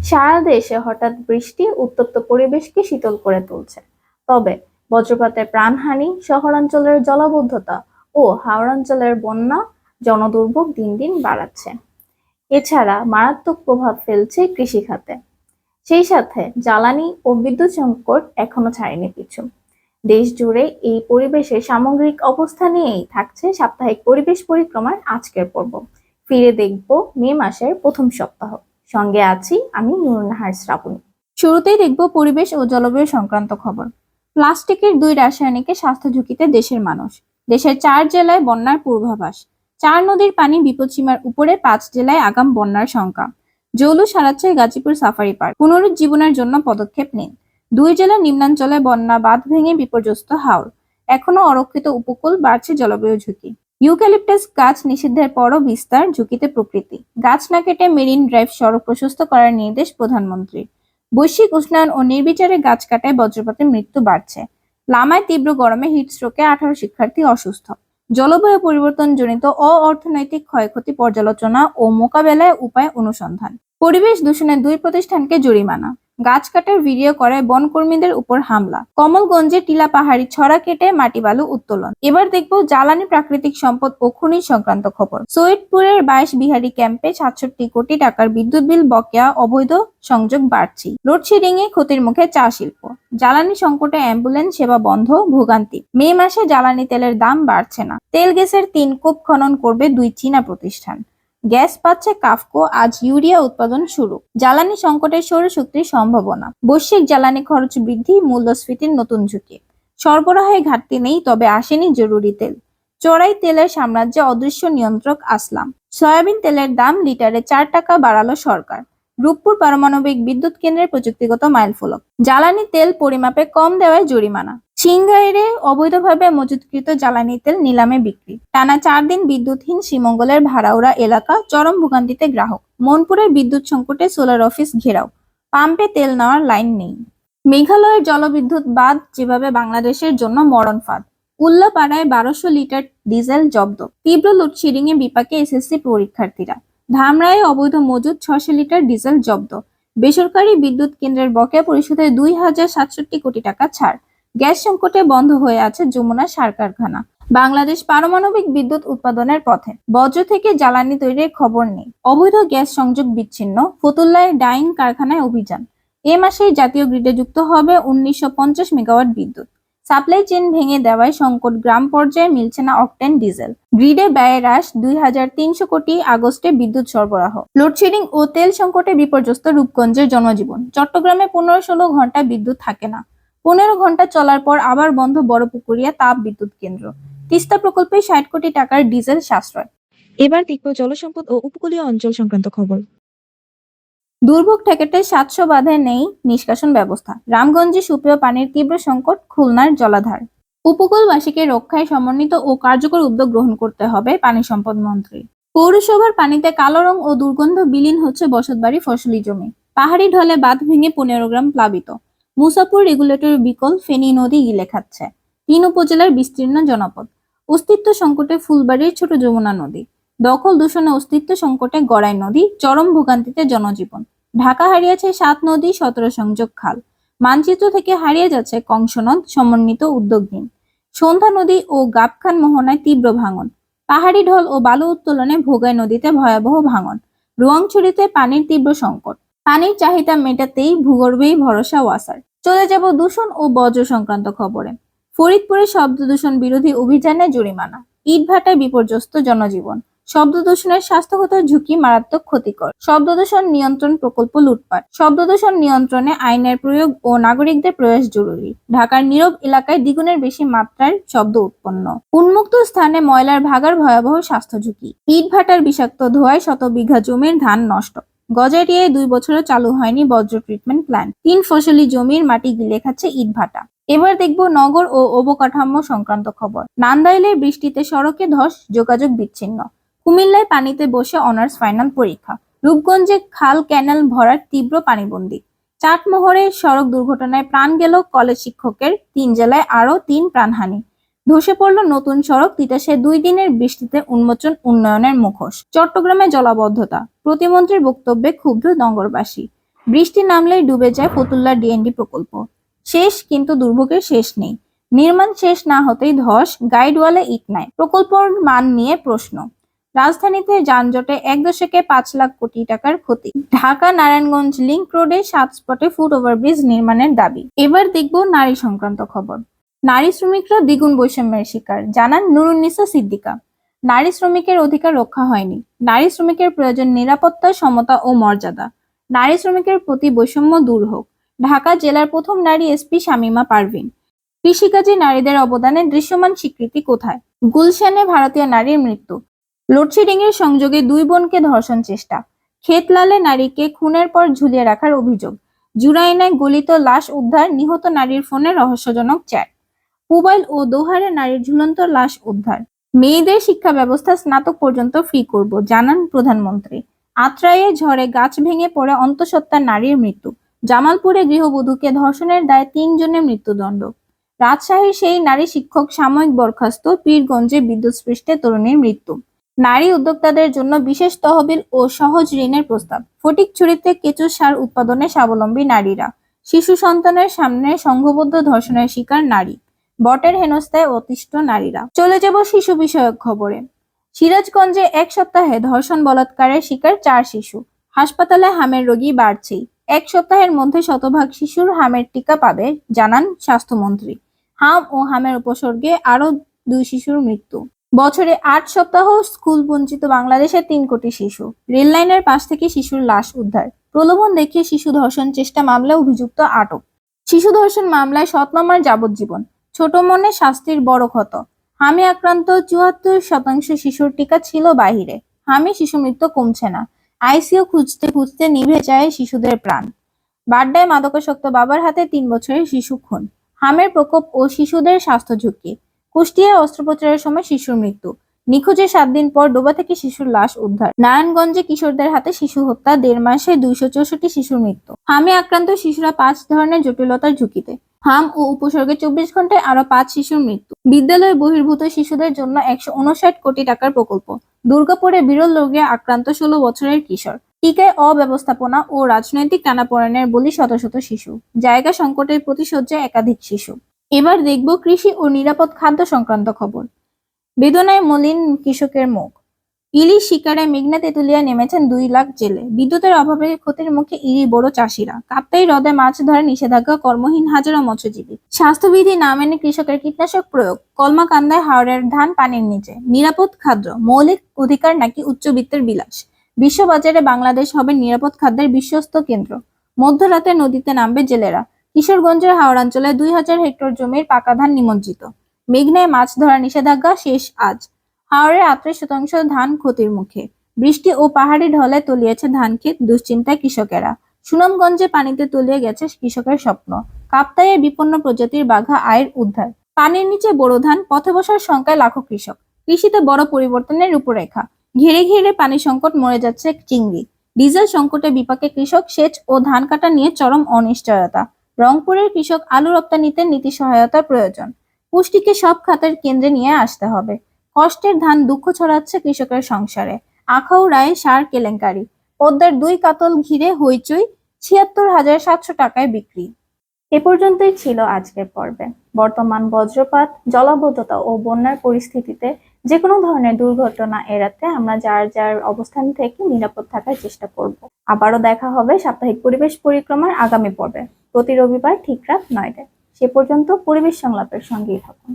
সারা দেশে হঠাৎ বৃষ্টি উত্তপ্ত পরিবেশকে শীতল করে তুলছে। তবে বজ্রপাতের প্রাণহানি, শহরাঞ্চলের জলাবদ্ধতা ও হাওড়াঞ্চলের বন্যা জনদুর্ভোগ দিন দিন বাড়াচ্ছে। এছাড়া মারাত্মক প্রভাব ফেলছে কৃষি খাতে। সেই সাথে জ্বালানি ও বিদ্যুৎ সংকট এখনো ছাড়েনি পিছু। দেশ জুড়ে এই পরিবেশের সামগ্রিক অবস্থা নিয়েই থাকছে সাপ্তাহিক পরিবেশ পরিক্রমার আজকের পর্ব। ফিরে দেখব মে মাসের প্রথম সপ্তাহ। সঙ্গে আছি আমি নুরুন্নাহার শ্রাবণী। শুরুতেই দেখব পরিবেশ ও জলবায়ু সংক্রান্ত খবর। প্লাস্টিকের 2 রাসায়নিকে স্বাস্থ্য ঝুঁকিতে দেশের মানুষ। দেশের 4 জেলায় বন্যার পূর্বাভাস। 4 নদীর পানি বিপদসীমার উপরে, 5 জেলায় আগাম বন্যার শঙ্কা। জৌলুস সারাচ্ছে গাজীপুর সাফারি পার্ক। পুনরুজ্জীবনের জন্য পদক্ষেপ নিন। 2 জেলার নিম্নাঞ্চলে বন্যা, বাঁধ ভেঙে বিপর্যস্ত হাওর। এখনো অরক্ষিত উপকূল, বাড়ছে জলবায়ু ঝুঁকি। ইউক্যালিপটাস গাছ নিষিদ্ধের পরও বিস্তার, ঝুঁকিতে প্রকৃতি। গাছ না কেটে মেরিন ড্রাইভ সড়ক প্রশস্ত করার নির্দেশ প্রধানমন্ত্রীর। বৈশ্বিক উষ্ণায়ন ও নির্বিচারে গাছ কাটায় বজ্রপাতে মৃত্যু বাড়ছে। লামায় তীব্র গরমে হিটস্ট্রোকে 18 শিক্ষার্থী অসুস্থ। জলবায়ু পরিবর্তনজনিত অর্থনৈতিক ক্ষয়ক্ষতি পর্যালোচনা ও মোকাবেলায় উপায় অনুসন্ধান। পরিবেশ দূষণের 2 প্রতিষ্ঠানকে জরিমানা। গাছ কাটার ভিডিও করায় বনকর্মীদের উপর হামলা। কমলগঞ্জে টিলা পাহাড়ি ছড়া কেটে মাটি বালু উত্তোলন। এবার দেখব জ্বালানি, প্রাকৃতিক সম্পদ ও খনিজ সংক্রান্ত খবর। সৈয়দপুরের 22 বিহারি ক্যাম্পে 67 কোটি টাকার বিদ্যুৎ বিল বকেয়া, অবৈধ সংযোগ বাড়ছে। লোডশেডিং এ ক্ষতির মুখে চা শিল্প। জ্বালানি সংকটে অ্যাম্বুলেন্স সেবা বন্ধ, ভোগান্তি। মে মাসে জ্বালানি তেলের দাম বাড়ছে না। তেল গ্যাসের 3 কূপ খনন করবে 2 চীনা প্রতিষ্ঠান। গ্যাস পাচ্ছে কাফকো, আজ ইউরিয়া উৎপাদন শুরু। জ্বালানি সংকটে সৌরশক্তির সম্ভাবনা। বৈশ্বিক জ্বালানি খরচ বৃদ্ধি, মূল্যস্ফীতির নতুন ঝুঁকি। সরবরাহে ঘাটতি নেই, তবে আসেনি জরুরি তেল। চড়াই তেলের সাম্রাজ্যে অদৃশ্য নিয়ন্ত্রক আসলাম। সয়াবিন তেলের দাম লিটারে 4 টাকা বাড়ালো সরকার। রূপপুর পারমাণবিক বিদ্যুৎ কেন্দ্রের প্রযুক্তিগত মাইলফলক। জ্বালানি তেল পরিমাপে কম দেওয়ায় জরিমানা। সিংগাইরে অবৈধভাবে মজুতকৃত জ্বালানি তেল নিলামে বিক্রি। টানা 4 দিন বিদ্যুৎহীন শ্রীমঙ্গলের ভাড়াউড়া এলাকা, চরম ভোগান্তিতে গ্রাহক। মনপুরের বিদ্যুৎ সংকটে সোলার অফিস ঘেরাও। পাম্পে তেল নেওয়ার লাইন নেই। মেঘালয়ের জলবিদ্যুৎ বাঁধ যেভাবে বাংলাদেশের জন্য মরণ ফাঁদ। উল্লাপাড়ায় 1200 লিটার ডিজেল জব্দ। তীব্র লোডশেডিং এ বিপাকে এসএসসি পরীক্ষার্থীরা। ধামরায়ে অবৈধ মজুত 600 লিটার ডিজেল জব্দ। বেসরকারি বিদ্যুৎ কেন্দ্রের বকেয়া পরিশোধে 2067 কোটি টাকা ছাড়। গ্যাস সংকটে বন্ধ হয়ে আছে যমুনা সার কারখানা। বাংলাদেশ পারমাণবিক বিদ্যুৎ উৎপাদনের পথে। বজ্র থেকে জ্বালানি তৈরির খবর নেই। অবৈধ গ্যাস সংযোগ বিচ্ছিন্ন। ফতুল্লায় ডাইং কারখানায় অভিযান। এ মাসেই জাতীয় গ্রিডে যুক্ত হবে 1950 মেগাওয়াট বিদ্যুৎ। সাপ্লাই চেইন ভেঙে দেওয়ায় সংকট, গ্রাম পর্যায়ে মিলছে না অকটেন ডিজেল। গ্রিডে ব্যয় হ্রাস, 2300 কোটি। আগস্টে বিদ্যুৎ সরবরাহ। লোডশেডিং ও তেল সংকটে বিপর্যস্ত রূপগঞ্জের জনজীবন। চট্টগ্রামে 15-16 ঘন্টা বিদ্যুৎ থাকে না। 15 ঘন্টা চলার পর আবার বন্ধ বড়পুকুরিয়া তাপ বিদ্যুৎ কেন্দ্র। তিস্তা প্রকল্পে 60 কোটি টাকার ডিজেল সাশ্রয়। এবার দেখব জলসম্পদ ও উপকূলীয় অঞ্চল সংক্রান্ত খবর। দুর্ভোগ ঠেকাতে 700 বাঁধে নেই নিষ্কাশন ব্যবস্থা। রামগঞ্জে সুপেয় পানির তীব্র সংকট, খুলনার জলাধার। উপকূলবাসীকে রক্ষায় সমন্বিত ও কার্যকর উদ্যোগ গ্রহণ করতে হবে, পানি সম্পদ মন্ত্রী। পৌরসভার পানিতে কালো রং ও দুর্গন্ধ, বিলীন হচ্ছে বসতবাড়ি, ফসলি জমি। পাহাড়ি ঢলে বাঁধ ভেঙে 15 গ্রাম প্লাবিত। মুসাপুর রেগুলেটর বিকল, ফেনী নদী গিলে খাচ্ছে। 3 উপজেলার বিস্তীর্ণ জনপদ। অস্তিত্ব সংকটে ফুলবাড়ির ছোট যমুনা নদী। দখল দূষণে অস্তিত্ব সংকটে গড়াই নদী, চরম ভোগান্তিতে জনজীবন। ঢাকা হারিয়েছে 7 নদী, 17 সংযোগ খাল। মানচিত্র থেকে হারিয়ে যাচ্ছে কংস নদ, সমন্বিত উদ্যোগ নিন। সন্ধ্যা নদী ও গাবখান মোহনায় তীব্র ভাঙন। পাহাড়ি ঢল ও বালু উত্তোলনে ভোগাই নদীতে ভয়াবহ ভাঙন। রোয়াংছড়িতে পানির তীব্র সংকট। পানির চাহিদা মেটাতেই ভূগর্ভেই ভরসা ওয়াসার। চলে যাব দূষণ ও বজ্র সংক্রান্ত খবরে। ফরিদপুরে শব্দ দূষণ বিরোধী অভিযানে জরিমানা। ইটভাটায় বিপর্যস্ত জনজীবন। শব্দ দূষণের স্বাস্থ্যগত ঝুঁকি মারাত্মক ক্ষতিকর। শব্দ দূষণ নিয়ন্ত্রণ প্রকল্প লুটপাট। শব্দ দূষণ নিয়ন্ত্রণে আইনের প্রয়োগ ও নাগরিকদের প্রয়াস জরুরি। ঢাকার নীরব এলাকায় দ্বিগুণের বেশি মাত্রার শব্দ উৎপন্ন। উন্মুক্ত স্থানে ময়লার ভাগার ভয়াবহ স্বাস্থ্য ঝুঁকি। ইটভাটার বিষাক্ত ধোঁয়ায় শত বিঘা জমির ধান নষ্ট। গজারিয়ায় 2 বছরও চালু হয়নি বজ্র ট্রিটমেন্ট প্ল্যান্ট। 3 ফসলি জমির মাটি গিলে খাচ্ছে ইটভাটা। এবার দেখব নগর ও অবকাঠামো সংক্রান্ত খবর। নান্দাইলের বৃষ্টিতে সড়কে ধস, যোগাযোগ বিচ্ছিন্ন। কুমিল্লায় পানিতে বসে অনার্স ফাইনাল পরীক্ষা। রূপগঞ্জে খাল ক্যানেল ভরার তীব্র পানিবন্দী। চাটমোহরে সড়ক দুর্ঘটনায় প্রাণ গেল কলেজ শিক্ষকের। 3 জেলায় আরো 3 প্রাণহানি। ধসে পড়ল নতুন সড়ক। তিতাসে 2 দিনের বৃষ্টিতে উন্মোচন উন্নয়নের মুখোশ। চট্টগ্রামে জলাবদ্ধতা। প্রতিমন্ত্রীর বক্তব্যে ক্ষুব্ধ নগরবাসী। বৃষ্টি নামলেই ডুবে যায় ফতুল্লার ডিএনডি প্রকল্প। শেষ, কিন্তু দুর্ভোগের শেষ নেই। নির্মাণ শেষ না হতেই ধস, গাইডওয়ালে ইট নাই। প্রকল্পের মান নিয়ে প্রশ্ন। রাজধানীতে যানজটে 1 দশকে 5 লাখ কোটি টাকার ক্ষতি। ঢাকা নারায়ণগঞ্জ লিংক রোডে 7 স্পটে ফুট ওভারব্রিজ নির্মাণের দাবি। এবার দেখব নারী সংক্রান্ত খবর। নারী শ্রমিকরা দ্বিগুণ বৈষম্যের শিকার, জানান নুরুন্নিসা সিদ্দিকা। নারী শ্রমিকের অধিকার রক্ষা হয়নি। নারী শ্রমিকের প্রয়োজন নিরাপত্তা, সমতা ও মর্যাদা। নারী শ্রমিকের প্রতি বৈষম্য দূর হোক। ঢাকা জেলার প্রথম নারী এসপি শামীমা পারভীন। কৃষিকাজে নারীদের অবদানের দৃশ্যমান স্বীকৃতি কোথায়? গুলশানে ভারতীয় নারীর মৃত্যু। লোডশেডিং এর সংযোগে 2 বোনকে ধর্ষণ চেষ্টা। ক্ষেতলালে নারীকে খুনের পর ঝুলিয়ে রাখার অভিযোগ। জুরাইনায় গলিত লাশ উদ্ধার, নিহত নারীর ফোনে রহস্যজনক চ্যাট। পুবাইল ও দোহারে নারীর ঝুলন্ত লাশ উদ্ধার। মেয়েদের শিক্ষা ব্যবস্থা স্নাতক পর্যন্ত ফ্রি করব, জানান প্রধানমন্ত্রী। আত্রাইয়ে ঝড়ে গাছ ভেঙে পড়ে অন্তঃসত্ত্বা নারীর মৃত্যু। জামালপুরে গৃহবধূকে ধর্ষণের দায়ে 3 জনের মৃত্যুদণ্ড। রাজশাহীর সেই নারী শিক্ষক সাময়িক বরখাস্ত। পীরগঞ্জে বিদ্যুৎস্পৃষ্টে তরুণীর মৃত্যু। নারী উদ্যোক্তাদের জন্য বিশেষ তহবিল ও সহজ ঋণের প্রস্তাব। ফটিকছড়িতে কেঁচো সার উৎপাদনে স্বাবলম্বী নারীরা। শিশু সন্তানের সামনে সংঘবদ্ধ ধর্ষণের শিকার নারী। বটের হেনস্থায় অতিষ্ঠ নারীরা। চলে যাব শিশু বিষয়ক খবরে। সিরাজগঞ্জে 1 সপ্তাহে ধর্ষণ বলাৎকারের শিকার 4 শিশু। হাসপাতালে হামের রোগী বাড়ছেই। 1 সপ্তাহের মধ্যে শতভাগ শিশুর হামের টিকা পাবে, জানান স্বাস্থ্যমন্ত্রী। হাম ও হামের উপসর্গে আরো 2 শিশুর মৃত্যু। বছরে 8 সপ্তাহ স্কুল বঞ্চিত বাংলাদেশের 3 কোটি শিশু। রেল লাইনের পাশ থেকে শিশুর লাশ উদ্ধার। প্রলোভন দেখিয়ে শিশু ধর্ষণ চেষ্টা মামলায় অভিযুক্ত আটক। শিশু ধর্ষণ মামলায় সৎ মামার যাবজ্জীবন। ছোট মনে শাস্তির বড় ক্ষত। হামি আক্রান্ত 74% শিশুর টিকা ছিল বাহিরে। হামি শিশু মৃত্যু কমছে না। আইসিইউ খুঁজতে খুঁজতে নিভে যায় শিশুদের প্রাণ। বাড্ডায় মাদকাসক্ত বাবার হাতে 3 বছরের শিশু খুন। হামের প্রকোপ ও শিশুদের স্বাস্থ্য ঝুঁকি। কুষ্টিয়ায় অস্ত্রোপচারের সময় শিশুর মৃত্যু। নিখোঁজের 7 দিন পর ডোবা থেকে শিশুর লাশ উদ্ধার। নারায়ণগঞ্জে কিশোরদের হাতে শিশু হত্যা, 1.5 মাসে 264 শিশুর মৃত্যু। হামে আক্রান্ত শিশুরা 5 ধরনের জটিলতার ঝুঁকিতে। হাম ও উপসর্গে 24 ঘন্টায় আরো 5 শিশুর মৃত্যু। বিদ্যালয় বহির্ভূত শিশুদের জন্য 159 কোটি টাকার প্রকল্প। দুর্গাপুরে বিরল রোগে আক্রান্ত 16 বছরের কিশোর। টিকায় অব্যবস্থাপনা ও রাজনৈতিক টানাপোড়েনের বলি শত শত শিশু। জায়গা সংকটের প্রতিশয্যায় একাধিক শিশু। এবার দেখব কৃষি ও নিরাপদ খাদ্য সংক্রান্ত খবর। বেদনায় মলিন কৃষকের মুখ। ইলিশ শিকারে মেঘনা তেঁতুলিয়ায় নেমেছেন 2 লাখ জেলে। বিদ্যুতের অভাবে ক্ষতির মুখে ইরি বড় চাষিরা। কাপ্তাই হ্রদে মাছ ধরে নিষেধাজ্ঞা, কর্মহীন হাজারো মৎস্যজীবী। স্বাস্থ্যবিধি না মেনে কৃষকের কীটনাশক প্রয়োগ। কলমাকান্দায় হাওরের ধান পানির নিচে। নিরাপদ খাদ্য মৌলিক অধিকার নাকি উচ্চবিত্তের বিলাস? বিশ্ববাজারে বাংলাদেশ হবে নিরাপদ খাদ্যের বিশ্বস্ত কেন্দ্র। মধ্যরাতে নদীতে নামবে জেলেরা। কিশোরগঞ্জের হাওড়াঞ্চলে 2000 হেক্টর জমির পাকা ধান নিমজ্জিত। মেঘনায় মাছ ধরা নিষেধাজ্ঞা শেষ আজ। হাওরের 38% ধান ক্ষতির মুখে। বৃষ্টি ও পাহাড়ি ঢলে তলিয়েছে ধান ক্ষেত, দুশ্চিন্তায় কৃষকেরা। সুনামগঞ্জে পানিতে তলিয়ে গেছে কৃষকের স্বপ্ন। কাপ্তাইয়ে বিপন্ন প্রজাতির বাঘা আয়ের উদ্ধার। পানির নিচে বোরো ধান, পথে বসার শঙ্কায় লাখো কৃষক। কৃষিতে বড় পরিবর্তনের রূপরেখা। ঘিরে ঘিরে পানি সংকট, মরে যাচ্ছে চিংড়ি। ডিজেল সংকটে বিপাকে কৃষক, সেচ ও ধান কাটা নিয়ে চরম অনিশ্চয়তা। রংপুরের কৃষক, আলু রপ্তানিতে নীতি সহায়তা প্রয়োজন। পুষ্টিকে সব খাতের কেন্দ্রে নিয়ে আসতে হবে। কষ্টের ধান দুঃখ ছড়াচ্ছে কৃষকের সংসারে। আখাউড়ায় সার কেলেঙ্কারি। পদ্মার 2 কাতল ঘিরে হইচই, ৭৬,৭০০ টাকায় বিক্রি। এ পর্যন্তই ছিল আজকের পর্বে। বর্তমান বজ্রপাত, জলাবদ্ধতা ও বন্যার পরিস্থিতিতে যে কোনো ধরনের দুর্ঘটনা এড়াতে আমরা যার যার অবস্থান থেকে নিরাপদ থাকার চেষ্টা করব। আবারও দেখা হবে সাপ্তাহিক পরিবেশ পরিক্রমার আগামী পর্বে, প্রতি রবিবার ঠিক রাত 9টায়। সে পর্যন্ত পরিবেশ সংলাপের সঙ্গেই থাকুন।